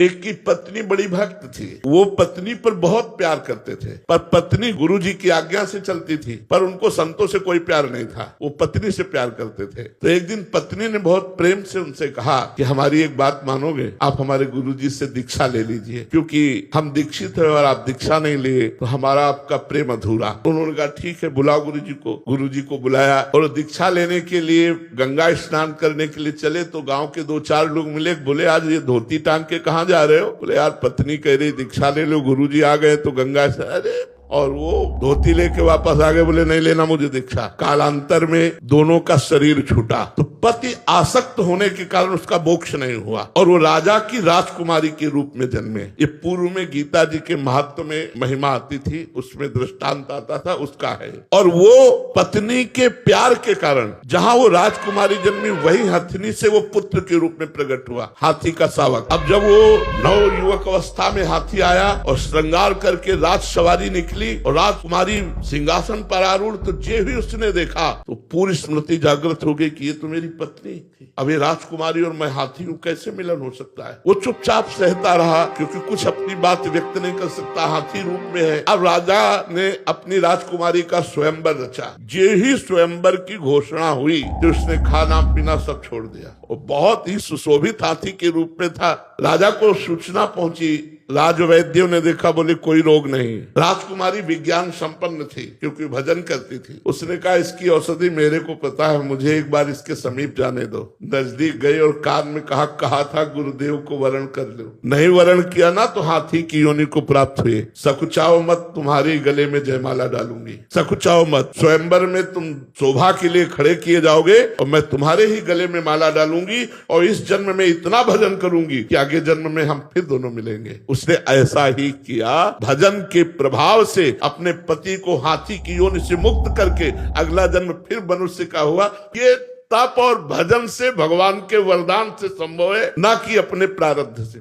एक की पत्नी बड़ी भक्त थी। वो पत्नी पर बहुत प्यार करते थे, पर पत्नी गुरुजी की आज्ञा से चलती थी, पर उनको संतों से कोई प्यार नहीं था। वो पत्नी से प्यार करते थे। तो एक दिन पत्नी ने बहुत प्रेम से उनसे कहा कि हमारी एक बात मानोगे, आप हमारे गुरुजी से दीक्षा ले लीजिए, क्योंकि हम दीक्षित है और आप दीक्षा नहीं लिए तो हमारा आपका प्रेम अधूरा। उन्होंने कहा ठीक है, बुलाओ गुरुजी को। गुरुजी को बुलाया और दीक्षा लेने के लिए गंगा स्नान करने के लिए चले तो गांव के 2-4 लोग मिले। बोले आज ये धोती टांग के कहाँ जा रहे हो? बोले यार पत्नी कह रही दीक्षा ले लो, गुरुजी आ गए तो गंगा से। अरे और वो धोती लेके वापस आ गए। बोले नहीं लेना मुझे दीक्षा। कालांतर में दोनों का शरीर छूटा। तो पति आसक्त होने के कारण उसका मोक्ष नहीं हुआ और वो राजा की राजकुमारी के रूप में जन्मे। ये पूर्व में गीता जी के महत्व में महिमा आती थी, उसमें दृष्टांत आता था, उसका है। और वो पत्नी के प्यार के कारण जहां वो राजकुमारी जन्मी, वही हथिनी से वो पुत्र के रूप में प्रकट हुआ, हाथी का शावक। अब जब वो नव युवक अवस्था में हाथी आया और श्रृंगार करके राज सवारी निकली और राजकुमारी सिंहासन पर आरूढ़, तो जे भी उसने देखा तो पूरी स्मृति जागृत हो गई कि ये तो मेरी पत्नी थी। अब ये राजकुमारी और मैं हाथी हूँ, कैसे मिलन हो सकता है? वो चुपचाप सहता रहा, क्योंकि कुछ अपनी बात व्यक्त नहीं कर सकता, हाथी रूप में है। अब राजा ने अपनी राजकुमारी का स्वयंवर रचा। जे ही स्वयंवर की घोषणा हुई तो उसने खाना पीना सब छोड़ दिया। वो बहुत ही सुशोभित हाथी के रूप में था। राजा को सूचना पहुंची, राजवैद्यों ने देखा, बोले कोई रोग नहीं। राजकुमारी विज्ञान संपन्न थी क्योंकि भजन करती थी। उसने कहा इसकी औषधि मेरे को पता है, मुझे एक बार इसके समीप जाने दो। नजदीक गए और कान में कहा था गुरुदेव को वरण कर लो। नहीं वरण किया ना तो हाथी की योनि को प्राप्त हुए। सकुचाओ मत, तुम्हारे गले में जयमाला डालूंगी। सकुचाओ मत, स्वयंवर में तुम शोभा के लिए खड़े किए जाओगे और मैं तुम्हारे ही गले में माला डालूंगी और इस जन्म में इतना भजन करूंगी कि आगे जन्म में हम फिर दोनों मिलेंगे। उसने ऐसा ही किया। भजन के प्रभाव से अपने पति को हाथी की योनि से मुक्त करके अगला जन्म फिर मनुष्य का हुआ। ये तप और भजन से, भगवान के वरदान से संभव है, ना कि अपने प्रारब्ध से।